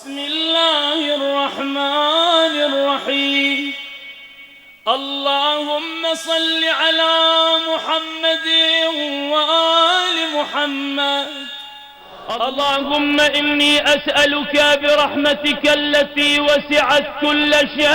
بسم الله الرحمن الرحيم. اللهم صل على محمد وآل محمد. اللهم إني أسألك برحمتك التي وسعت كل شيء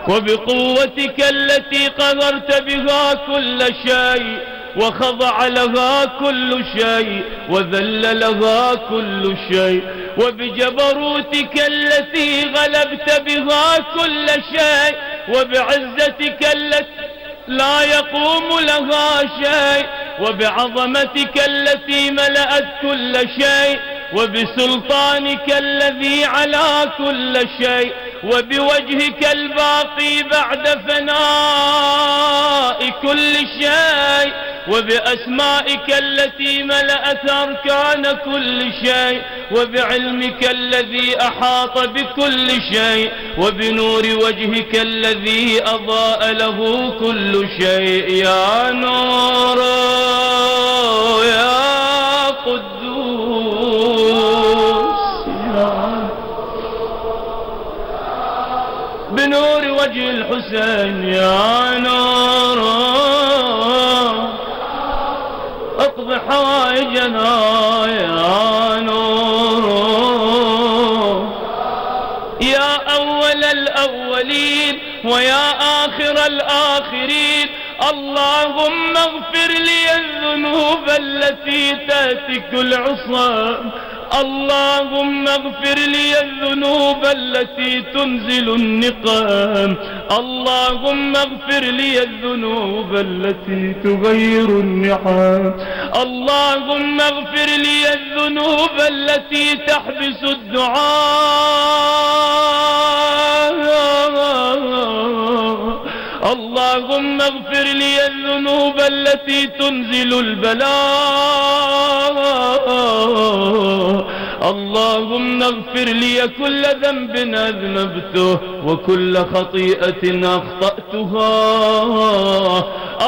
وبقوتك التي قدرت بها كل شيء وخضع لها كل شيء وذل لها كل شيء وبجبروتك التي غلبت بها كل شيء وبعزتك التي لا يقوم لها شيء وبعظمتك التي ملأت كل شيء وبسلطانك الذي على كل شيء وبوجهك الباقي بعد فناء كل شيء وبأسمائك التي ملأت أركان كل شيء وبعلمك الذي أحاط بكل شيء وبنور وجهك الذي أضاء له كل شيء. يا نور يا قدوس بنور وجه الحسين. يا نور اقض حوائجنا. يا نور يا أول الأولين ويا آخر الآخرين. اللهم اغفر لي الذنوب التي تهتك العصام. اللهم اغفر لي الذنوب التي تنزل النقام. اللهم اغفر لي الذنوب التي تغير النعام. اللهم اغفر لي الذنوب التي تحبس الدعاء. اللهم اغفر لي الذنوب التي تنزل البلاء. اللهم اغفر لي كل ذنب أذنبته وكل خطيئة أخطأتها.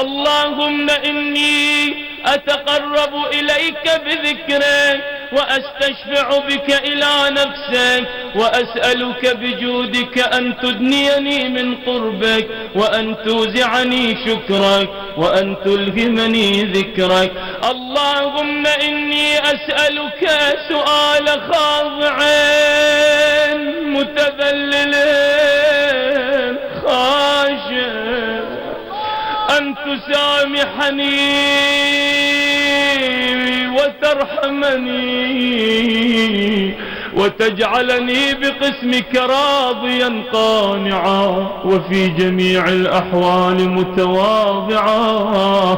اللهم إني أتقرب إليك بذكرك وأستشفع بك إلى نفسك وأسألك بجودك أن تدنيني من قربك وأن توزعني شكرك وأن تلهمني ذكرك. اللهم إني أسألك سؤال خاضع متذلل خاشع أن تسامحني وترحمني وتجعلني بقسمك راضيا قانعا وفي جميع الأحوال متواضعا.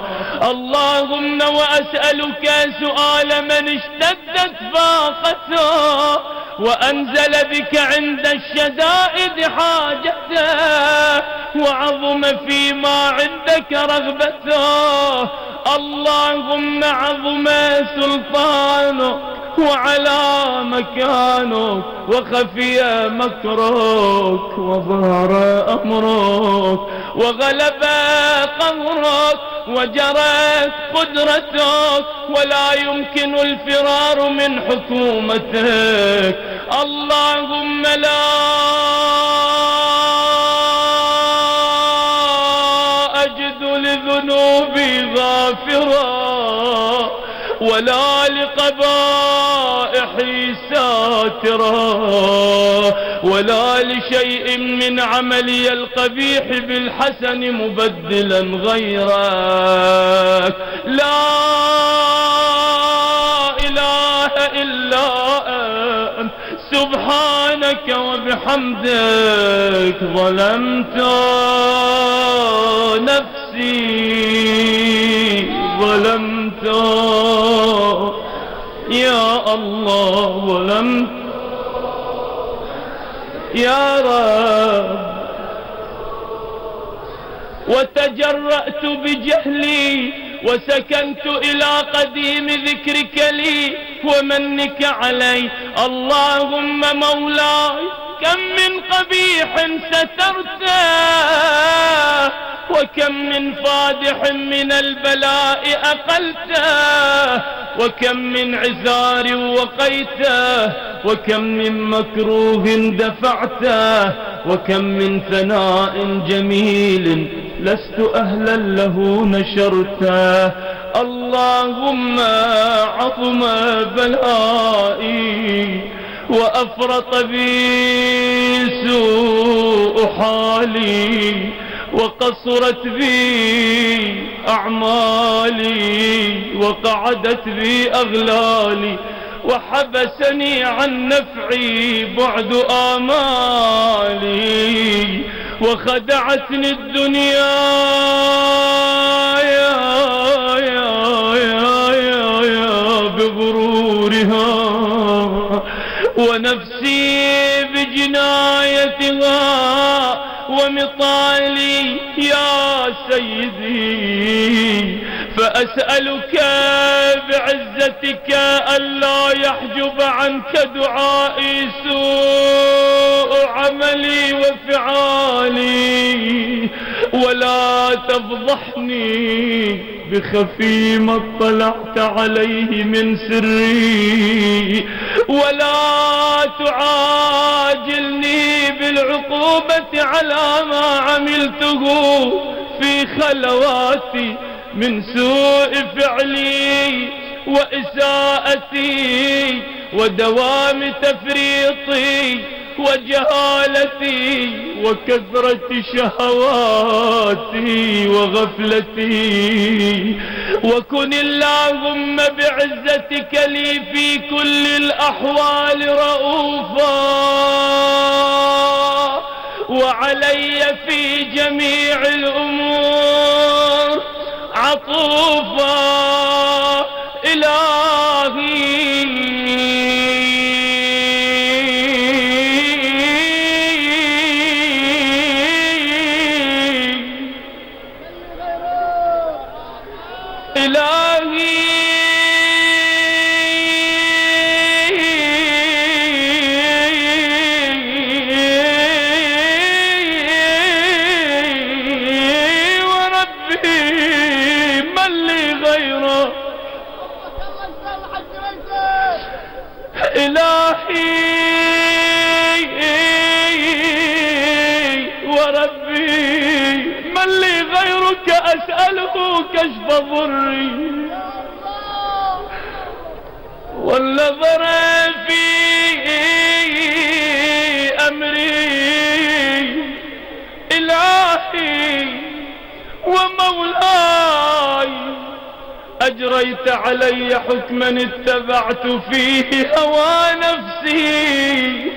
اللهم وأسألك سؤال من اشتدت فاقته وأنزل بك عند الشدائد حاجته وعظم فيما عندك رغبته. اللهم عظم سلطانك وعلى مكانك وخفي مكرك وظهر أمرك وغلب قهرك وجرت قدرتك ولا يمكن الفرار من حكومتك. اللهم لا أجد لذنوبي غافرا ولا لقبائحي ساترا ولا لشيء من عملي القبيح بالحسن مبدلا غيرك. لا إله إلا أنت سبحانك وبحمدك ظلمت نفسي ظلمت يا الله ظلمت يا رب وتجرأت بجهلي وسكنت إلى قديم ذكرك لي ومنك علي. اللهم مولاي كم من قبيح سترته، وكم من فادح من البلاء أقلته، وكم من عذار وقيته، وكم من مكروه دفعته، وكم من ثناء جميل لست أهلا له نشرته. اللهم عظم بلائي وأفرط بي سوء حالي، وقصرت بي أعمالي، وقعدت بي أغلالي، وحبسني عن نفعي بعد آمالي، وخدعتني الدنيا بغرورها، ونفسي بجنايتها، ومطالي يا سيدي. فأسألك بعزتك ألا يحجب عنك دعائي سوء عملي وفعالي، ولا تفضحني بخفي ما اطلعت عليه من سري، ولا تعاجلني بالعقوبة على ما عملته في خلواتي من سوء فعلي وإساءتي ودوام تفريطي وجهالتي وكثرة شهواتي وغفلتي. وكن اللهم بعزتك لي في كل الأحوال رؤوفا، وعلي في جميع الأمور عطوفا. إلهي أسأله كشف ضري والنظر في أمري. إلهي ومولاي أجريت علي حكما اتبعت فيه هوى نفسي،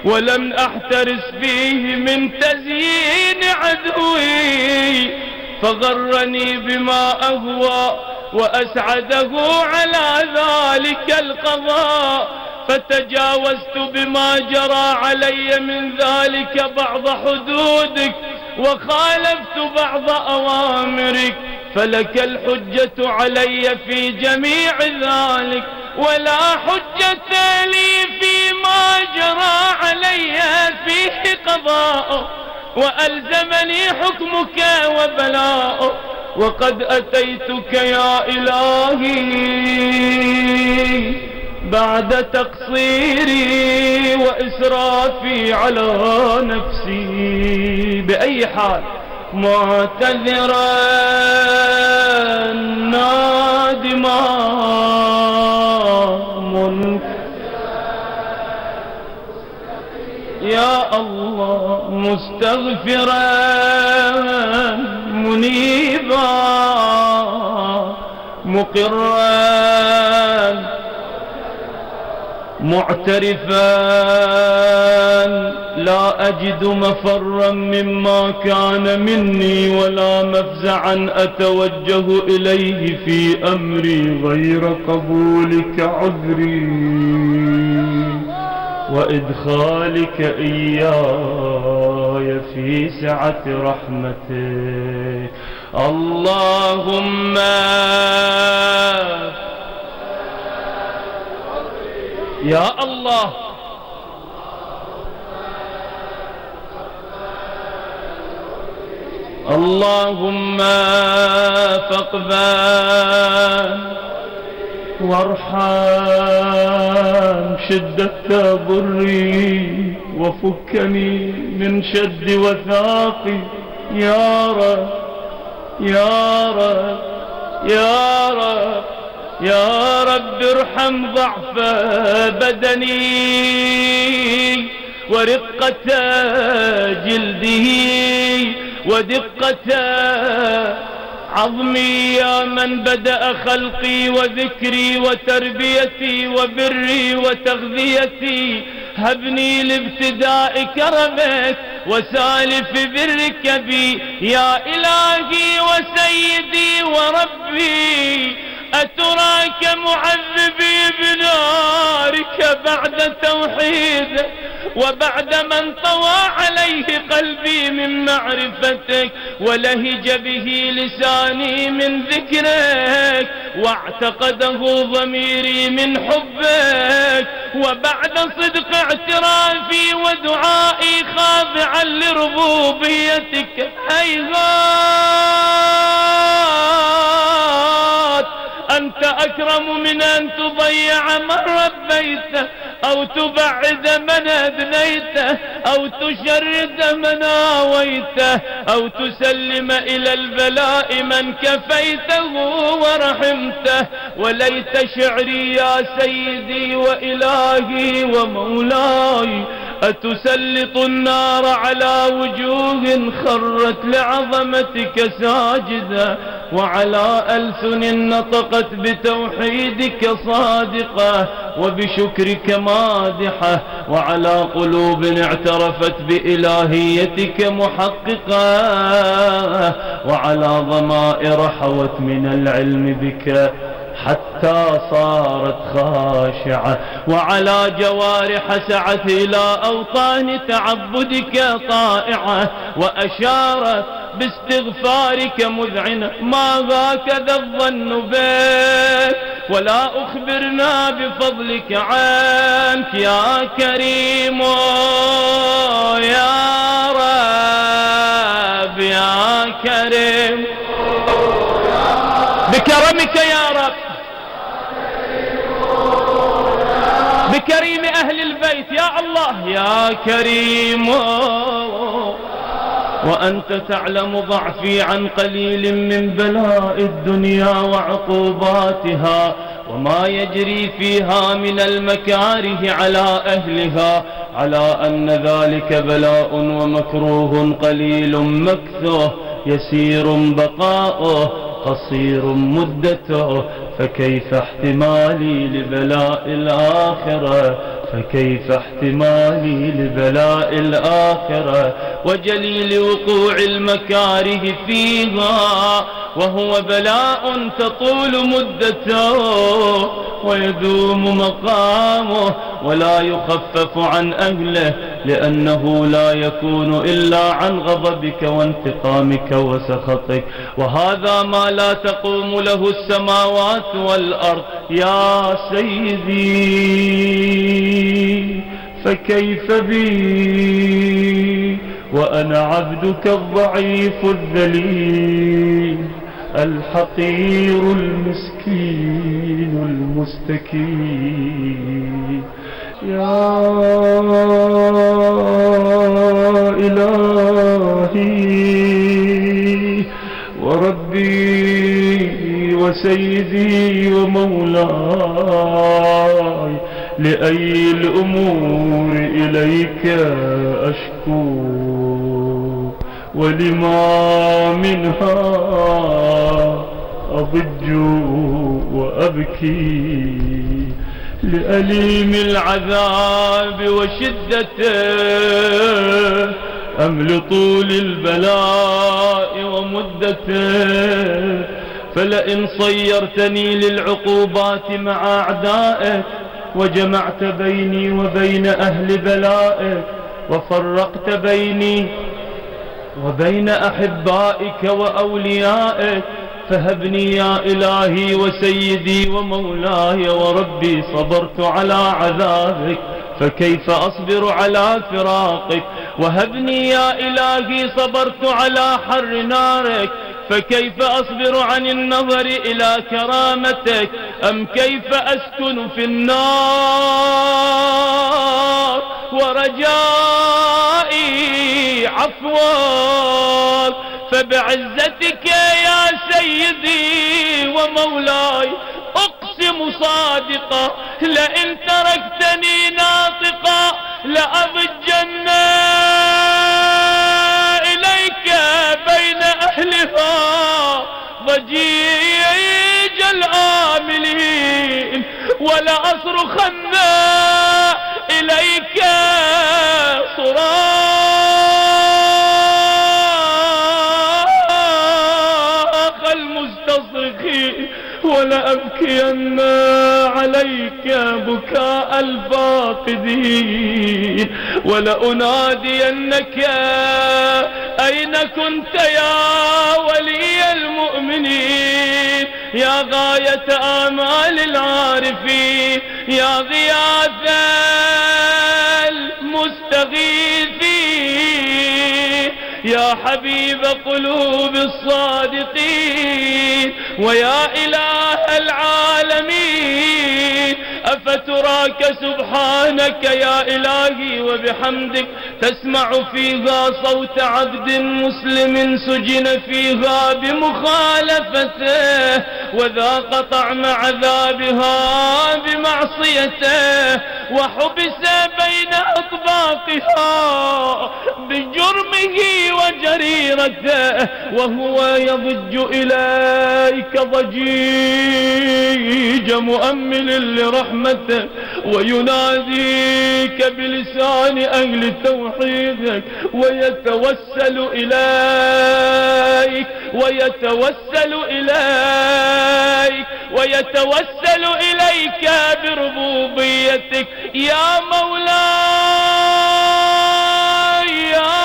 ولم أحترس فيه من تزيين عدوي، فغرني بما أهوى وأسعده على ذلك القضاء، فتجاوزت بما جرى علي من ذلك بعض حدودك، وخالفت بعض أوامرك، فلك الحجة علي في جميع ذلك، ولا حجة لي فيما جرى علي فيه قضاء، وألزمني حكمك وبلاء. وقد أتيتك يا إلهي بعد تقصيري وإسرافي على نفسي بأي حال، معتذرا نادما يا الله، مستغفرا منيبا مقرا معترفا، لا أجد مفرا مما كان مني ولا مفزعا أتوجه إليه في أمري غير قبولك عذري وإدخالك إياي في سعة رحمتك. اللهم يا الله اللهم فاقبل وارحم شدة ضري وفكني من شد وثاقي يا رب يا رب يا رب يا رب ارحم ضعف بدني ورقة جلده ودقة عظمي يا من بدأ خلقي وذكري وتربيتي وبري وتغذيتي هبني لابتداء كرمك وسالف برك بي يا إلهي وسيدي وربي أتراك معذبي بنارك بعد توحيدك وبعد من طوى عليه قلبي من معرفتك ولهج به لساني من ذكرك واعتقده ضميري من حبك وبعد صدق اعترافي ودعائي خاضعا لربوبيتك هيهات أنت أكرم من أن تضيع من ربيته أو تبعد من أدنيته أو تشرد من آويته أو تسلم إلى البلاء من كفيته ورحمته وليت شعري يا سيدي وإلهي ومولاي أتسلط النار على وجوه خرت لعظمتك ساجدة وعلى ألسن نطقت بتوحيدك صادقة وبشكرك مادحة وعلى قلوب اعترفت بإلهيتك محققة وعلى ضمائر حوت من العلم بك حتى صارت خاشعة وعلى جوارح سعت إلى أوطان تعبدك طائعة وأشارت باستغفارك مذعنة ما هكذا الظن بك ولا أخبرنا بفضلك عنك يا كريم يا رب يا كريم بكرمك يا رب بكريم أهل البيت يا الله يا كريم وأنت تعلم ضعفي عن قليل من بلاء الدنيا وعقوباتها وما يجري فيها من المكاره على أهلها على أن ذلك بلاء ومكروه قليل مكثه يسير بقاؤه قصير مدته فكيف احتمالي لبلاء الآخرة فكيف احتمالي لبلاء الآخرة وجليل وقوع المكاره فيها وهو بلاء تطول مدته ويدوم مقامه ولا يخفف عن أهله لأنه لا يكون إلا عن غضبك وانتقامك وسخطك وهذا ما لا تقوم له السماوات والأرض يا سيدي فكيف بي وأنا عبدك الضعيف الذليل الحقير المسكين المستكين يا إلهي وربي وسيدي ومولاي لأي الأمور إليك أشكو ولما منها أضج وأبكي لأليم العذاب وشدته أم لطول البلاء ومدته فلئن صيرتني للعقوبات مع أعدائك وجمعت بيني وبين أهل بلائك وفرقت بيني وبين أحبائك وأوليائك فهبني يا إلهي وسيدي ومولاي وربي صبرت على عذابك فكيف أصبر على فراقك؟ وهبني يا إلهي صبرت على حر نارك، فكيف أصبر عن النظر إلى كرامتك؟ أم كيف أسكن في النار ورجائي عفواك؟ فبعزتك يا سيدي ومولاي أقسم صادقا لئن تركتني ناطقا لأضجن إليك بين أهلها ضجيج الآملين، ولأصرخن إليك صراخ المستصرخين، ولأبكين عليك بكاء الفاقدين، ولأنادينك أين كنت يا ولي المؤمنين، يا غاية آمال العارفين، يا غياث المستغيثين، يا حبيب قلوب الصادقين، ويا إله العالمين. أفتراك سبحانك يا إلهي وبحمدك تسمع فيها صوت عبد مسلم سجن فيها بمخالفته، وذاق طعم عذابها بمعصيته، وحبس بين أطباقها بجرمه وجريرته، وهو يضج إليك ضجيج مؤمل لرحمته، ويناديك بلسان أهل توحيدك، ويتوسل إليك ويتوسل إليك ويتوسل إليك بربوبيتك يا مولاي يا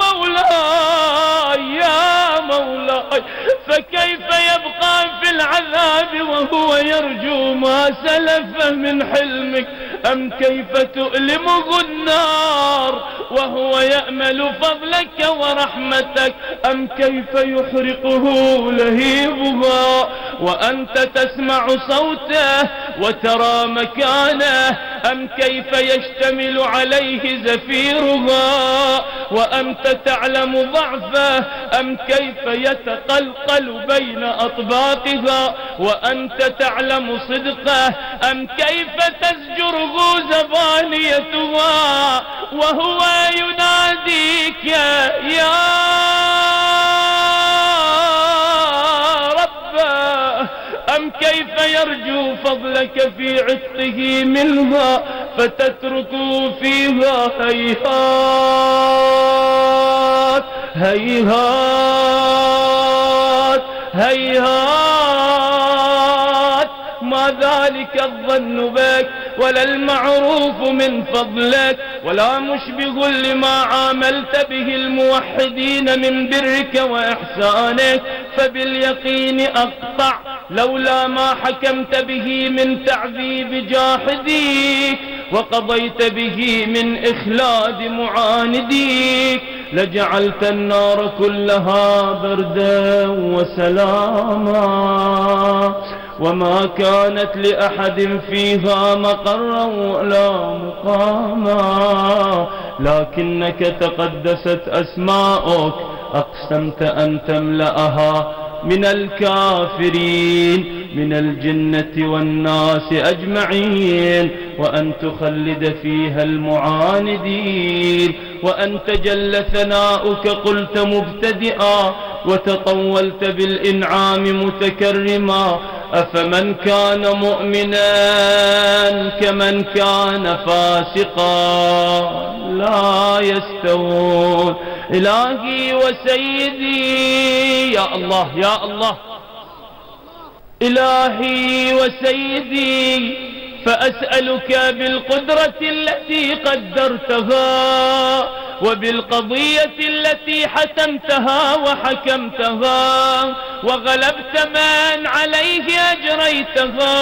مولاي يا مولاي. فكيف يبقى في العذاب وهو يرجو ما سلف من حلمك؟ أم كيف تؤلمه النار وهو يأمل فضلك ورحمتك؟ أم كيف يحرقه لهيبها وأنت تسمع صوته وترى مكانه؟ أم كيف يشتمل عليه زفيرها وأنت تعلم ضعفه؟ أم كيف يتقلقل بين أطباقها وأنت تعلم صدقه؟ أم كيف تزجره زبانيتها وهو يناديك يا ربه؟ أم كيف يرجو فضلك في عتقه منها فتتركه فيها هيهات هيهات هيهات؟ ما ذلك الظن بك ولا المعروف من فضلك، ولا مشبه لما عاملت به الموحدين من برك وإحسانك، فباليقين أقطع لولا ما حكمت به من تعذيب جاحديك وقضيت به من إخلاد معانديك لجعلت النار كلها بردا وسلاما، وما كانت لأحد فيها مقرا ولا مقاما، لكنك تقدست أسماؤك أقسمت أن تملأها من الكافرين من الجنة والناس أجمعين، وأن تخلد فيها المعاندين، وأنت جل ثناؤك قلت مبتدئا وتطولت بالإنعام متكرما، أفمن كان مؤمنا كمن كان فاسقا لا يستوون. إلهي وسيدي يا الله يا الله، إلهي وسيدي فأسألك بالقدرة التي قدرتها وبالقضية التي حتمتها وحكمتها وغلبت من عليه أجريتها،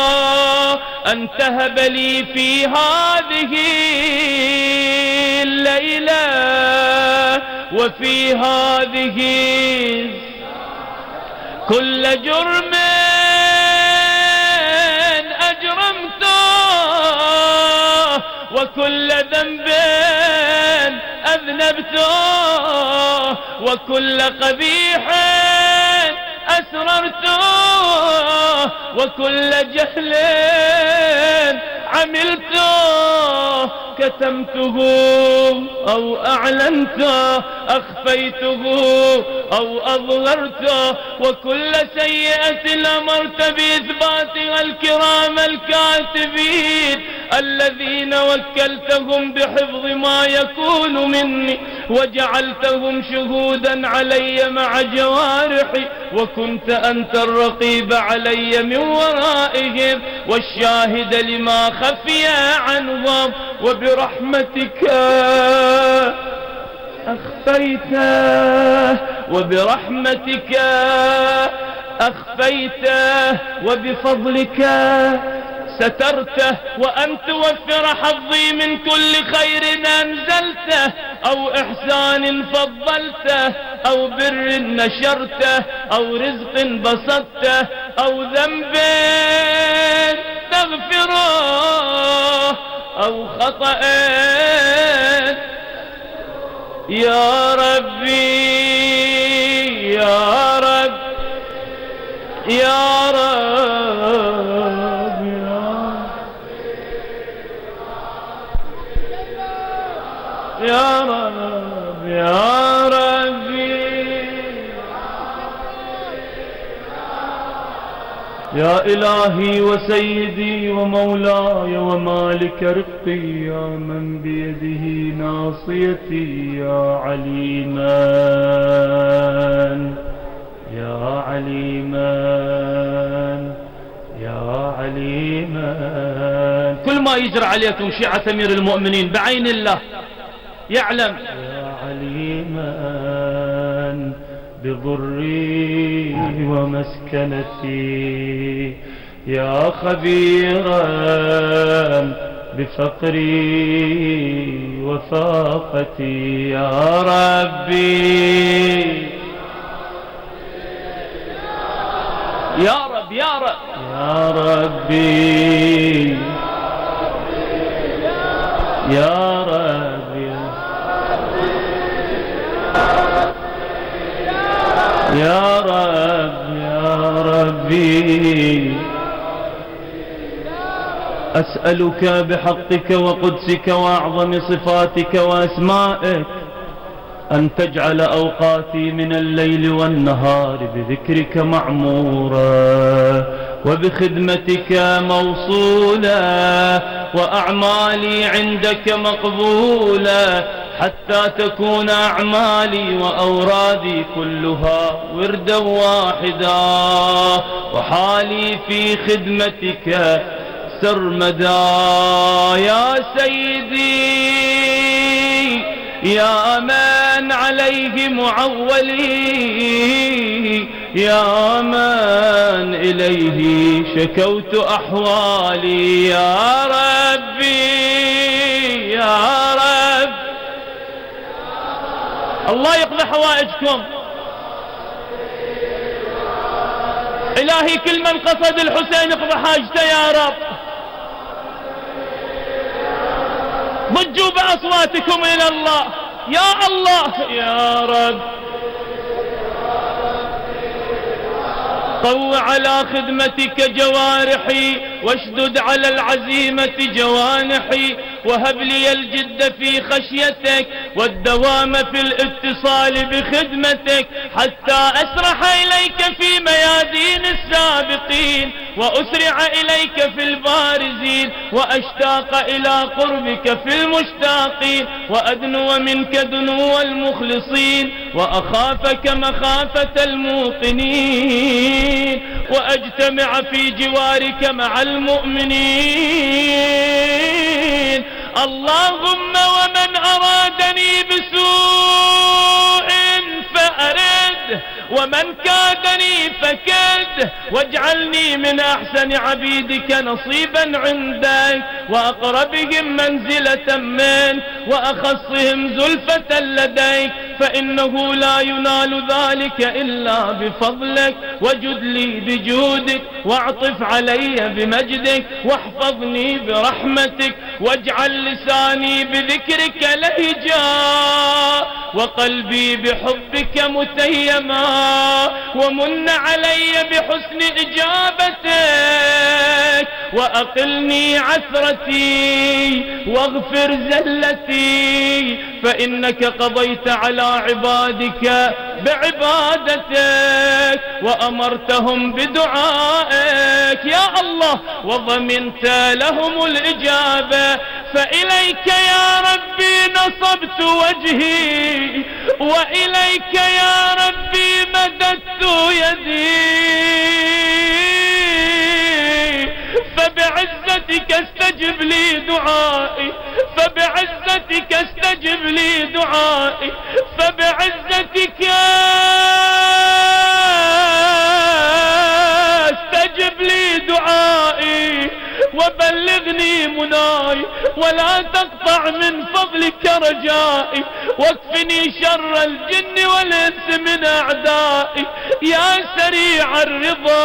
أن تهب لي في هذه الليلة وفي هذه كل جرم أجرمته وكل ذنب أذنبته وكل قبيح أسررته وكل جهل عملته، كتمته أو أعلنته، أخفيته أو أظهرته، وكل سيئة أمرت بإثباتها الكرام الكاتبين الذين وكلتهم بحفظ ما يكون مني وجعلتهم شهودا علي مع جوارحي، وكنت أنت الرقيب علي من ورائهم والشاهد لما خفي عنهم، وبرحمتك أخفيته وبرحمتك أخفيته وبفضلك سترته، وأن توفر حظي من كل خير أنزلته أو إحسان فضلته أو بر نشرته أو رزق بسطته أو ذنب تغفره أو خطأ يا ربي يا رب يا رب يا رب يا ربي يا إلهي وسيدي ومولاي ومالك رقي، يا من بيده ناصيتي، يا عليما يا عليما يا عليما. كل ما يجرى عليكم شيعة أمير المؤمنين بعين الله يعلم، يا عليما بضري ومسكنتي، يا خبيرا بفقري وفاقتي، يا ربي يا رب يا رب يا ربي يا رب يا رب يا ربي. أسألك بحقك وقدسك وأعظم صفاتك وأسمائك أن تجعل أوقاتي من الليل والنهار بذكرك معمورة وبخدمتك موصولة وأعمالي عندك مقبولة، حتى تكون أعمالي وأورادي كلها وردا واحدا، وحالي في خدمتك سرمدا. يا سيدي يا من عليه معولي، يا من إليه شكوت أحوالي، يا ربي يا رب. الله يقضي حوائجكم. إلهي كل من قصد الحسين اقضي حاجته يا رب. ضجوا بأصواتكم إلى الله يا الله يا رب. طو على خدمتك جوارحي واشدد على العزيمة جوانحي، وهب لي الجد في خشيتك والدوام في الاتصال بخدمتك، حتى أسرح إليك في ميادين السابقين وأسرع إليك في البارزين، وأشتاق إلى قربك في المشتاقين، وأدنو منك دنو المخلصين، وأخافك مخافة الموقنين، وأجتمع في جوارك مع المؤمنين. اللهم ومن أرادني بسوء فأرد، ومن كادني فكد، واجعلني من أحسن عبيدك نصيبا عندك، وأقربهم منزلة منك، وأخصهم زلفة لديك، فإنه لا ينال ذلك إلا بفضلك. وجد لي بجودك، واعطف علي بمجدك، واحفظني برحمتك، واجعل لساني بذكرك لهجا، وقلبي بحبك متيما، ومن علي بحسن إجابتك، وأقلني عثرتي، واغفر زلتي، فإنك قضيت على عبادك بعبادتك، وأمرتهم بدعائك يا الله، وضمنت لهم الإجابة. فإليك يا ربي نصبت وجهي، وإليك يا ربي مددت يدي، فبعزتك استجب لي دعائي، فبعزتك استجب لي دعائي، فبعزتك استجب لي دعائي، وبلغني مناي، ولا تقطع من فضلك رجائي، واكفني شر الجن والإنس من أعدائي، يا سريع الرضا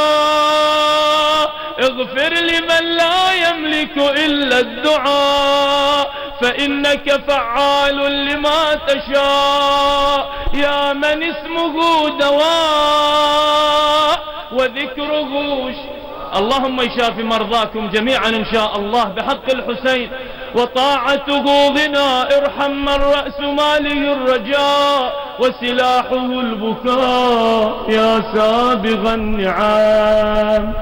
اغفر لمن لا يملك إلا الدعاء، فإنك فعال لما تشاء، يا من اسمه دواء وذكره اللهم يشافي مرضاكم جميعا إن شاء الله بحق الحسين، وطاعته غنى، ارحم من رأس ماله الرجاء، وسلاحه البكاء، يا سابغ النعام،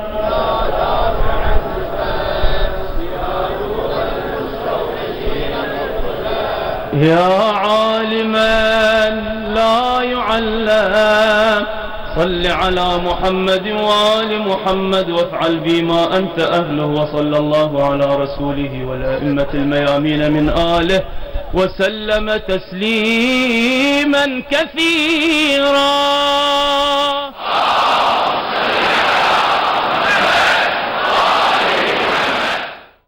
يا عالما لا يعلم، صل على محمد وآل محمد، وافعل بما أنت أهله. وصلى الله على رسوله والأئمة الميامين من آله، وسلم تسليما كثيرا.